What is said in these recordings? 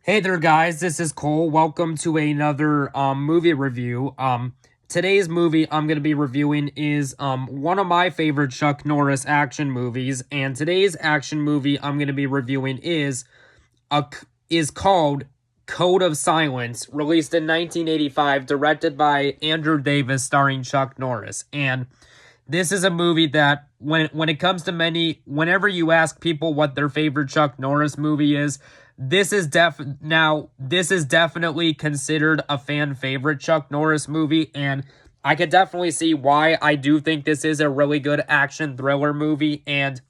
Hey there, guys. This is Cole. Welcome to another movie review. Today's movie I'm going to be reviewing is one of my favorite Chuck Norris action movies, and today's action movie I'm going to be reviewing is called Code of Silence, released in 1985, directed by Andrew Davis, starring Chuck Norris. And this is a movie that when it comes to whenever you ask people what their favorite Chuck Norris movie is, this is definitely considered a fan favorite Chuck Norris movie, and I could definitely see why. I do think this is a really good action thriller movie, and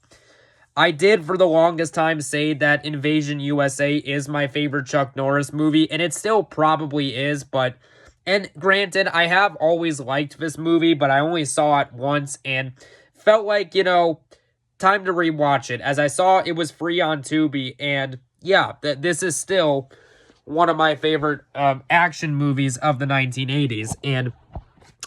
I did for the longest time say that Invasion USA is my favorite Chuck Norris movie, and it still probably is, and granted, I have always liked this movie, but I only saw it once and felt like, time to rewatch it, as I saw it was free on Tubi, and yeah, this is still one of my favorite action movies of the 1980s.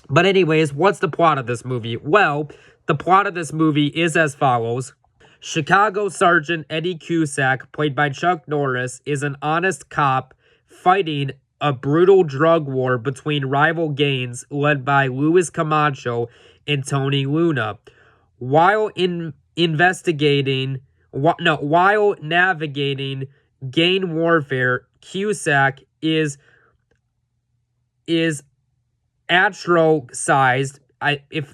But anyways, what's the plot of this movie? Well, the plot of this movie is as follows. Chicago Sergeant Eddie Cusack, played by Chuck Norris, is an honest cop fighting a brutal drug war between rival gangs led by Luis Camacho and Tony Luna. While navigating gang warfare, Cusack is ostracized.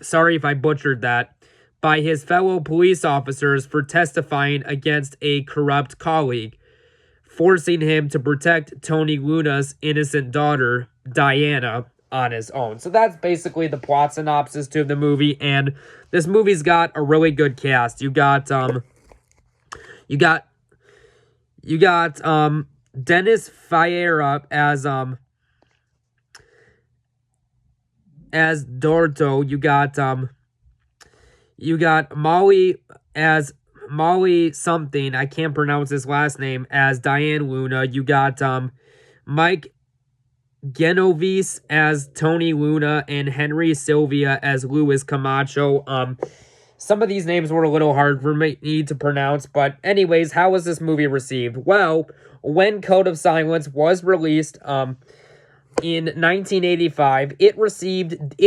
Sorry if I butchered that, by his fellow police officers for testifying against a corrupt colleague, forcing him to protect Tony Luna's innocent daughter, Diana, on his own. So that's basically the plot synopsis to the movie, and this movie's got a really good cast. You got Dennis Ferreira as Dorto. You got Molly something, I can't pronounce his last name, as Diane Luna. You got Mike Genovese as Tony Luna and Henry Sylvia as Luis Camacho. Some of these names were a little hard for me to pronounce, but anyways, how was this movie received? Well, when Code of Silence was released in 1985, it received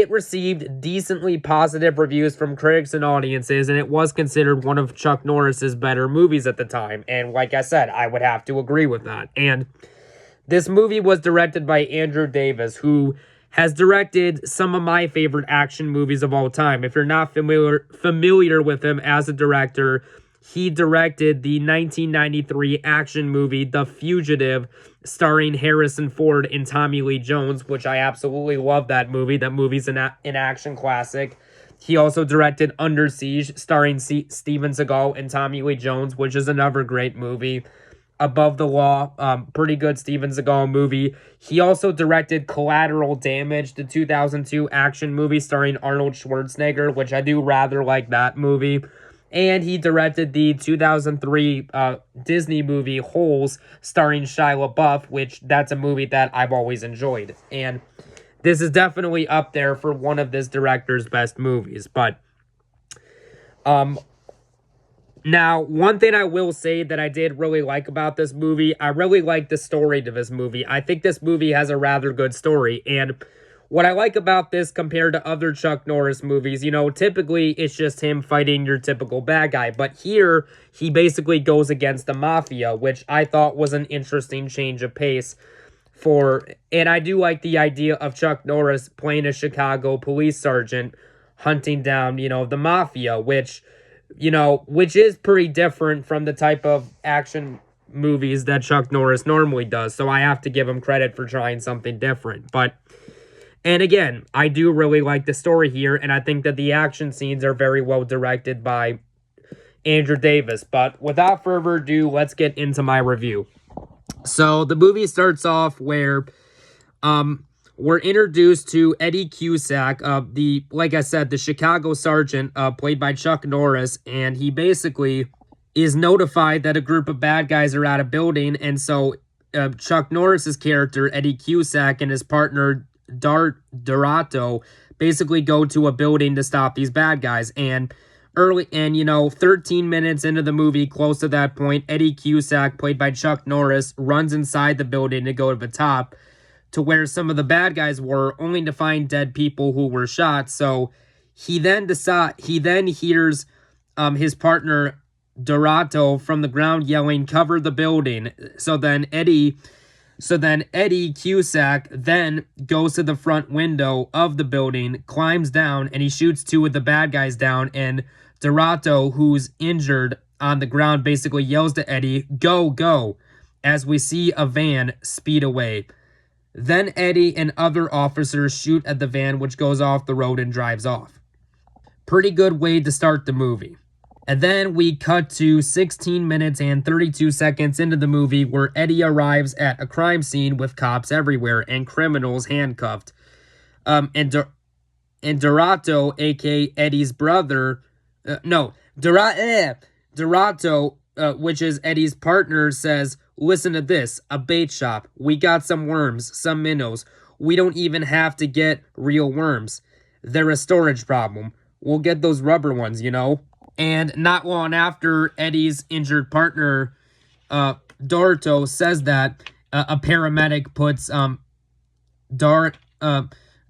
decently positive reviews from critics and audiences, and it was considered one of Chuck Norris's better movies at the time. And like I said, I would have to agree with that. And this movie was directed by Andrew Davis, who has directed some of my favorite action movies of all time. If you're not familiar with him as a director, he directed the 1993 action movie The Fugitive, starring Harrison Ford and Tommy Lee Jones, which I absolutely love that movie. That movie's an action classic. He also directed Under Siege, starring Steven Seagal and Tommy Lee Jones, which is another great movie. Above the Law, pretty good Steven Seagal movie. He also directed Collateral Damage, the 2002 action movie starring Arnold Schwarzenegger, which I do rather like that movie. And he directed the 2003 Disney movie Holes, starring Shia LaBeouf, which that's a movie that I've always enjoyed. And this is definitely up there for one of this director's best movies. But now, one thing I will say that I did really like about this movie, I really like the story to this movie. I think this movie has a rather good story, and what I like about this compared to other Chuck Norris movies, typically it's just him fighting your typical bad guy, but here he basically goes against the mafia, which I thought was an interesting change of pace and I do like the idea of Chuck Norris playing a Chicago police sergeant hunting down, the mafia, which is pretty different from the type of action movies that Chuck Norris normally does. So I have to give him credit for trying something different. And again, I do really like the story here, and I think that the action scenes are very well directed by Andrew Davis. But without further ado, let's get into my review. So the movie starts off where we're introduced to Eddie Cusack, like I said, the Chicago sergeant, played by Chuck Norris, and he basically is notified that a group of bad guys are at a building, and so Chuck Norris's character, Eddie Cusack, and his partner, Dorato, basically go to a building to stop these bad guys, and early, and 13 minutes into the movie, close to that point, Eddie Cusack, played by Chuck Norris, runs inside the building to go to the top to where some of the bad guys were, only to find dead people who were shot. So he then hears his partner Dorato from the ground yelling, "Cover the building." So then Eddie Cusack then goes to the front window of the building, climbs down, and he shoots two of the bad guys down. And Dorato, who's injured on the ground, basically yells to Eddie, "Go, go," as we see a van speed away. Then Eddie and other officers shoot at the van, which goes off the road and drives off. Pretty good way to start the movie. And then we cut to 16 minutes and 32 seconds into the movie where Eddie arrives at a crime scene with cops everywhere and criminals handcuffed. And Dorato, aka Eddie's brother, Dorato, which is Eddie's partner, says, "Listen to this, a bait shop. We got some worms, some minnows. We don't even have to get real worms. They're a storage problem. We'll get those rubber ones, And not long after Eddie's injured partner, Dorato, says that, a paramedic puts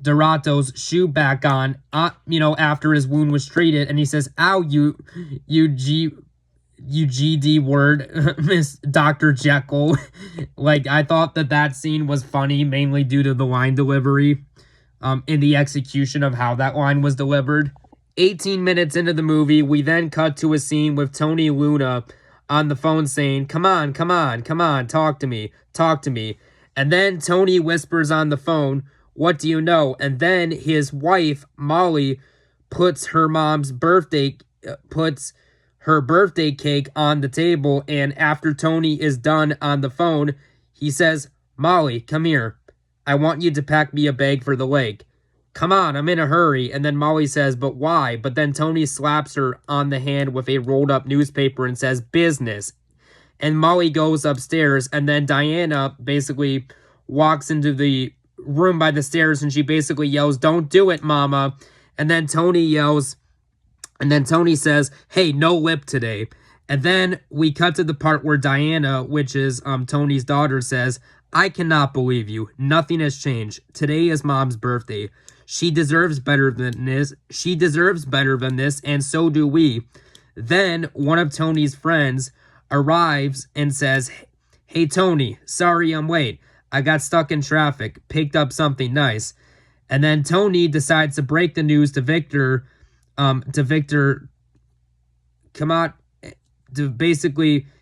Dorato's shoe back on, after his wound was treated, and he says, "Ow, you GD word, Miss Dr. Jekyll." Like, I thought that scene was funny, mainly due to the line delivery, in the execution of how that line was delivered. 18 minutes into the movie, we then cut to a scene with Tony Luna on the phone saying, come on, talk to me. And then Tony whispers on the phone, "What do you know?" And then his wife, Molly, puts her birthday cake on the table, and after Tony is done on the phone, he says, "Molly, come here. I want you to pack me a bag for the lake." "Come on, I'm in a hurry." And then Molly says, "But why?" But then Tony slaps her on the hand with a rolled up newspaper and says, "Business." And Molly goes upstairs, and then Diana basically walks into the room by the stairs, and she basically yells, "Don't do it, Mama." And then Tony says, "Hey, no lip today." And then we cut to the part where Diana, which is Tony's daughter, says, "I cannot believe you. Nothing has changed. Today is Mom's birthday. She deserves better than this. And so do we." Then one of Tony's friends arrives and says, "Hey, Tony, sorry I'm late. I got stuck in traffic, picked up something nice." And then Tony decides to break the news to Victor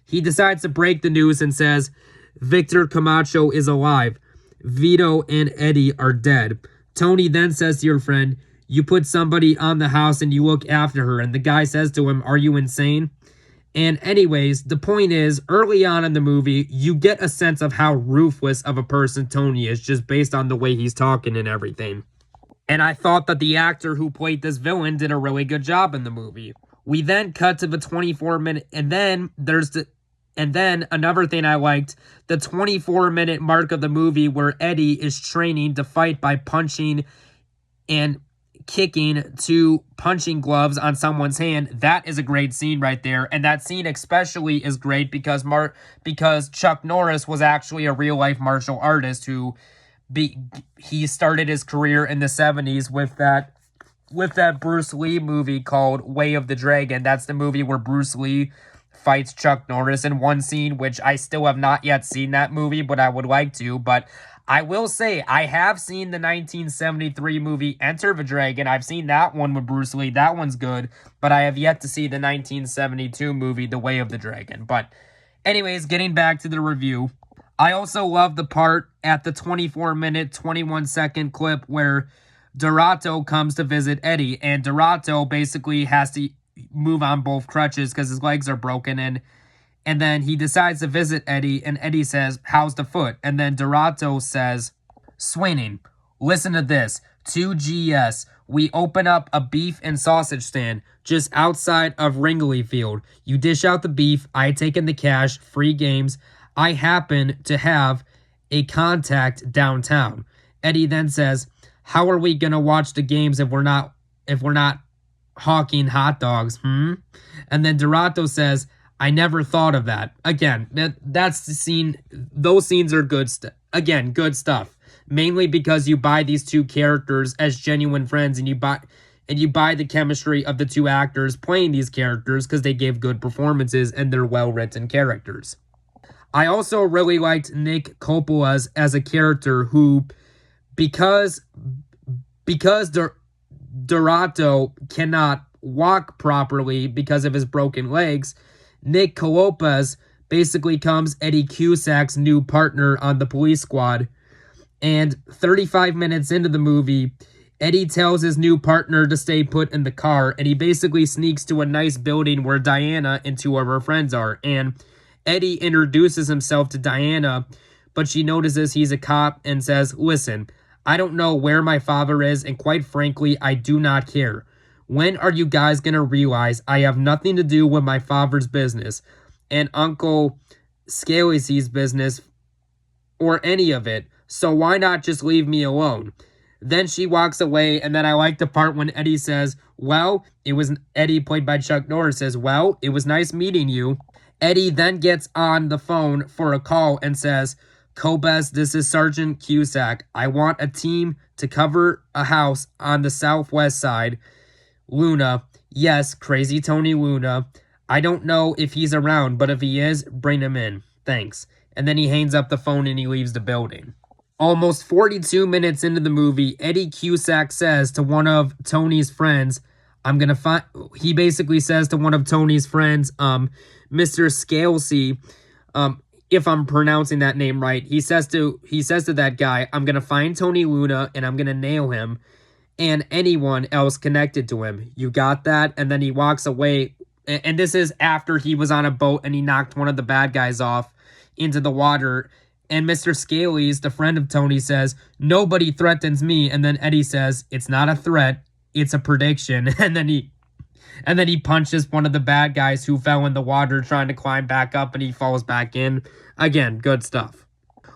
he decides to break the news and says, "Victor Camacho is alive. Vito and Eddie are dead." Tony then says to your friend, "You put somebody on the house and you look after her." And the guy says to him, "Are you insane?" And anyways, the point is, early on in the movie, you get a sense of how ruthless of a person Tony is just based on the way he's talking and everything. And I thought that the actor who played this villain did a really good job in the movie. We then cut to the 24-minute, and then another thing I liked, the 24-minute mark of the movie where Eddie is training to fight by punching and kicking two punching gloves on someone's hand. That is a great scene right there. And that scene especially is great because Chuck Norris was actually a real-life martial artist who he started his career in the 70s with that Bruce Lee movie called Way of the Dragon. That's the movie where Bruce Lee fights Chuck Norris in one scene, which I still have not yet seen that movie, but I would like to. But I will say, I have seen the 1973 movie Enter the Dragon. I've seen that one with Bruce Lee. That one's good. But I have yet to see the 1972 movie, The Way of the Dragon. But anyways, getting back to the review, I also love the part at the 24-minute, 21-second clip where Dorato comes to visit Eddie. And Dorato basically has to move on both crutches because his legs are broken, and then he decides to visit Eddie, and Eddie says, "How's the foot?" And then Dorato says, "Swinging. Listen to this. 2GS. We open up a beef and sausage stand just outside of Wrigley Field. You dish out the beef. I take in the cash. Free games. I happen to have a contact downtown." Eddie then says, "How are we going to watch the games if we're not hawking hot dogs, And then Dorato says, I never thought of that. Again, that's the scene. Those scenes are good again, good stuff. Mainly because you buy these two characters as genuine friends, and you buy the chemistry of the two actors playing these characters because they give good performances and they're well-written characters. I also really liked Nick Coppola's as a character who, because Dorato cannot walk properly because of his broken legs, Nick Coppola basically becomes Eddie Cusack's new partner on the police squad. And 35 minutes into the movie, Eddie tells his new partner to stay put in the car, and he basically sneaks to a nice building where Diana and two of her friends are. And Eddie introduces himself to Diana, but she notices he's a cop and says, listen, I don't know where my father is, and quite frankly, I do not care. When are you guys going to realize I have nothing to do with my father's business and Uncle Scalzi's business or any of it? So why not just leave me alone? Then she walks away, and then I like the part when Eddie says, well, it was Eddie, played by Chuck Norris, says, well, it was nice meeting you. Eddie then gets on the phone for a call and says, Cobes, this is Sergeant Cusack. I want a team to cover a house on the southwest side. Luna, yes, Crazy Tony Luna. I don't know if he's around, but if he is, bring him in. Thanks. And then he hangs up the phone and he leaves the building. Almost 42 minutes into the movie, Eddie Cusack says to one of Tony's friends, he basically says to one of Tony's friends, Mr. Scalzi, if I'm pronouncing that name right, he says to that guy, I'm going to find Tony Luna and I'm going to nail him and anyone else connected to him. You got that? And then he walks away. And this is after he was on a boat and he knocked one of the bad guys off into the water. And Mr. Scalzi, the friend of Tony, says, nobody threatens me. And then Eddie says, it's not a threat, it's a prediction. And then he punches one of the bad guys who fell in the water trying to climb back up, and he falls back in. Again, good stuff.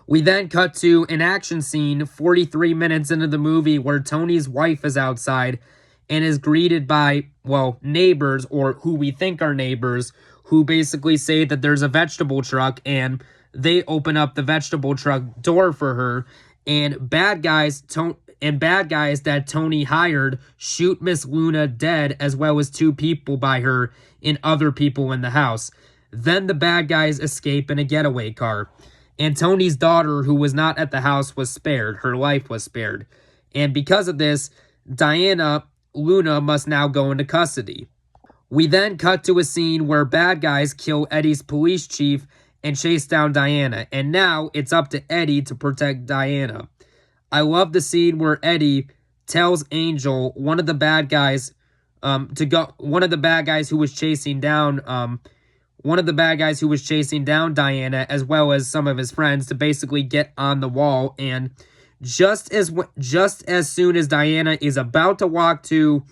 We then cut to an action scene 43 minutes into the movie where Tony's wife is outside and is greeted by, well, neighbors, or who we think are neighbors, who basically say that there's a vegetable truck, and they open up the vegetable truck door for her, and bad guys that Tony hired shoot Miss Luna dead, as well as two people by her and other people in the house. Then the bad guys escape in a getaway car. And Tony's daughter, who was not at the house, was spared. Her life was spared. And because of this, Diana Luna must now go into custody. We then cut to a scene where bad guys kill Eddie's police chief and chase down Diana. And now it's up to Eddie to protect Diana. I love the scene where Eddie tells Angel, one of the bad guys who was chasing down Diana, as well as some of his friends, to basically get on the wall. And just as soon as Diana is about to walk to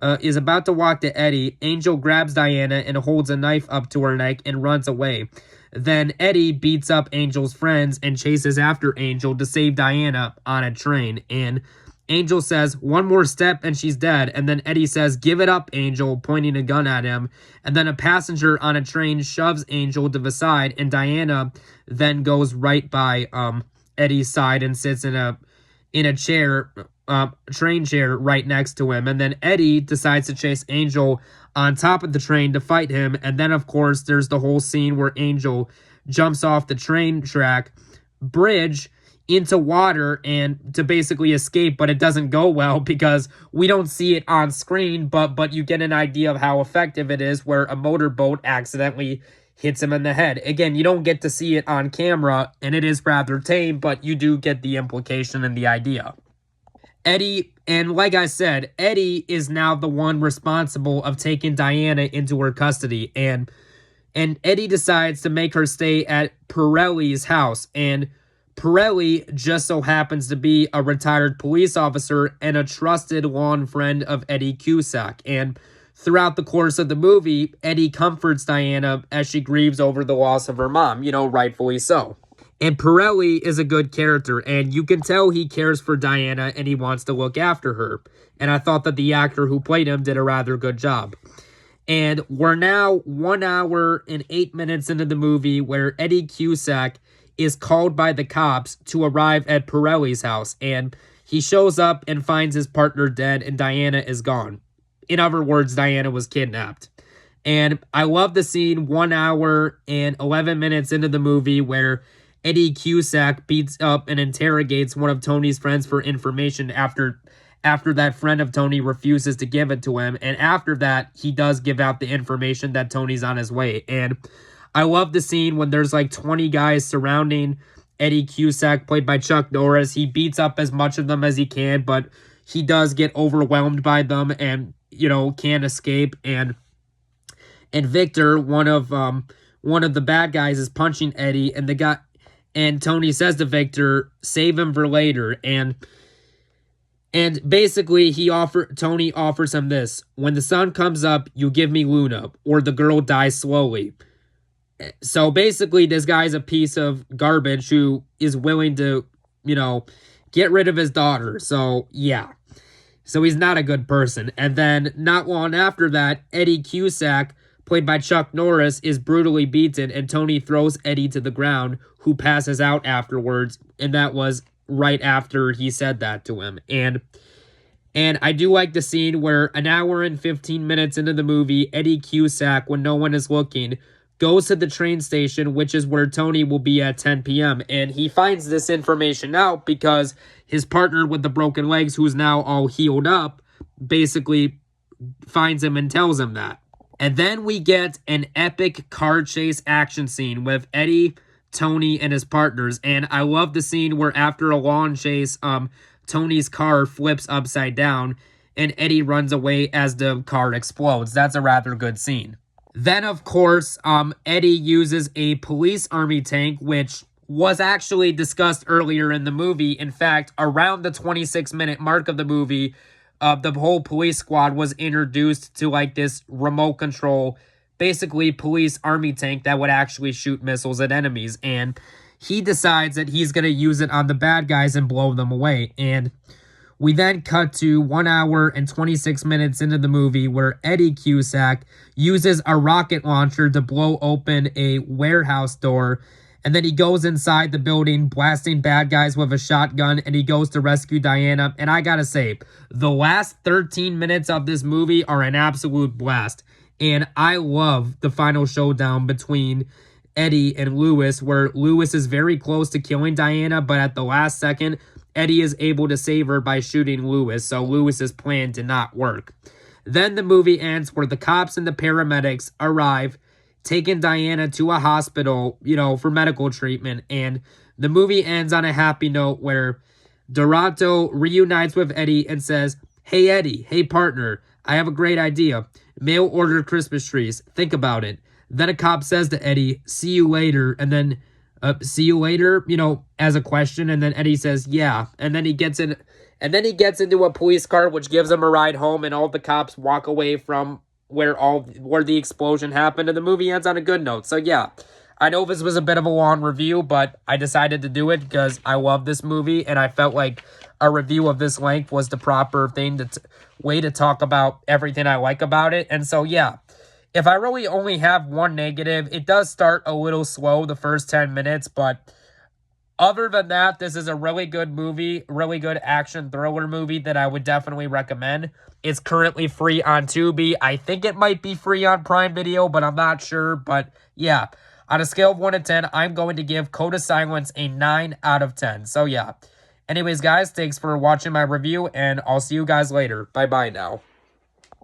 Eddie, Angel grabs Diana and holds a knife up to her neck and runs away. Then Eddie beats up Angel's friends and chases after Angel to save Diana on a train. And Angel says, one more step and she's dead. And then Eddie says, give it up, Angel, pointing a gun at him. And then a passenger on a train shoves Angel to the side, and Diana then goes right by Eddie's side and sits in a train chair right next to him. And then Eddie decides to chase Angel on top of the train to fight him. And then, of course, there's the whole scene where Angel jumps off the train track bridge into water and to basically escape, but it doesn't go well because we don't see it on screen, but you get an idea of how effective it is, where a motorboat accidentally hits him in the head. Again, you don't get to see it on camera, and it is rather tame, but you do get the implication and the idea. Eddie, and like I said, Eddie is now the one responsible of taking Diana into her custody, and Eddie decides to make her stay at Pirelli's house, and Pirelli just so happens to be a retired police officer and a trusted lawn friend of Eddie Cusack. And throughout the course of the movie, Eddie comforts Diana as she grieves over the loss of her mom, rightfully so. And Pirelli is a good character, and you can tell he cares for Diana and he wants to look after her. And I thought that the actor who played him did a rather good job. And we're now 1 hour and 8 minutes into the movie where Eddie Cusack is called by the cops to arrive at Pirelli's house. And he shows up and finds his partner dead and Diana is gone. In other words, Diana was kidnapped. And I love the scene 1 hour and 11 minutes into the movie where Eddie Cusack beats up and interrogates one of Tony's friends for information after that friend of Tony refuses to give it to him. And after that, he does give out the information that Tony's on his way. And I love the scene when there's like 20 guys surrounding Eddie Cusack, played by Chuck Norris. He beats up as much of them as he can, but he does get overwhelmed by them and, can't escape. And Victor, one of the bad guys, is punching Eddie, and Tony says to Victor, "Save him for later." And basically Tony offers him this: "When the sun comes up, you give me Luna, or the girl dies slowly." So basically, this guy's a piece of garbage who is willing to, get rid of his daughter. So, yeah. So he's not a good person. And then, not long after that, Eddie Cusack, played by Chuck Norris, is brutally beaten, and Tony throws Eddie to the ground, who passes out afterwards. And that was right after he said that to him. And I do like the scene where an hour and 15 minutes into the movie, Eddie Cusack, when no one is looking, goes to the train station, which is where Tony will be at 10 p.m. And he finds this information out because his partner with the broken legs, who's now all healed up, basically finds him and tells him that. And then we get an epic car chase action scene with Eddie, Tony, and his partners. And I love the scene where after a long chase, Tony's car flips upside down and Eddie runs away as the car explodes. That's a rather good scene. Then, of course, Eddie uses a police army tank, which was actually discussed earlier in the movie. In fact, around the 26-minute mark of the movie, the whole police squad was introduced to like this remote control, basically police army tank that would actually shoot missiles at enemies. And he decides that he's going to use it on the bad guys and blow them away. And we then cut to 1 hour and 26 minutes into the movie where Eddie Cusack uses a rocket launcher to blow open a warehouse door. And then he goes inside the building, blasting bad guys with a shotgun, and he goes to rescue Diana. And I gotta say, the last 13 minutes of this movie are an absolute blast. And I love the final showdown between Eddie and Lewis, where Lewis is very close to killing Diana, but at the last second, Eddie is able to save her by shooting Lewis, so Lewis's plan did not work. Then the movie ends where the cops and the paramedics arrive, taking Diana to a hospital, for medical treatment, and the movie ends on a happy note where Dorato reunites with Eddie and says, "Hey Eddie, hey partner, I have a great idea. Mail order Christmas trees. Think about it." Then a cop says to Eddie, "See you later," and then "See you later," as a question, and then Eddie says, "Yeah," and then he gets into a police car, which gives him a ride home, and all the cops walk away from where the explosion happened, and the movie ends on a good note. So yeah, I know this was a bit of a long review, but I decided to do it because I love this movie, and I felt like a review of this length was the proper way to talk about everything I like about it. And so yeah, if I really only have one negative, it does start a little slow the first 10 minutes, but other than that, this is a really good movie, really good action thriller movie that I would definitely recommend. It's currently free on Tubi. I think it might be free on Prime Video, but I'm not sure. But yeah, on a scale of 1 to 10, I'm going to give Code of Silence a 9 out of 10. So yeah. Anyways, guys, thanks for watching my review, and I'll see you guys later. Bye-bye now.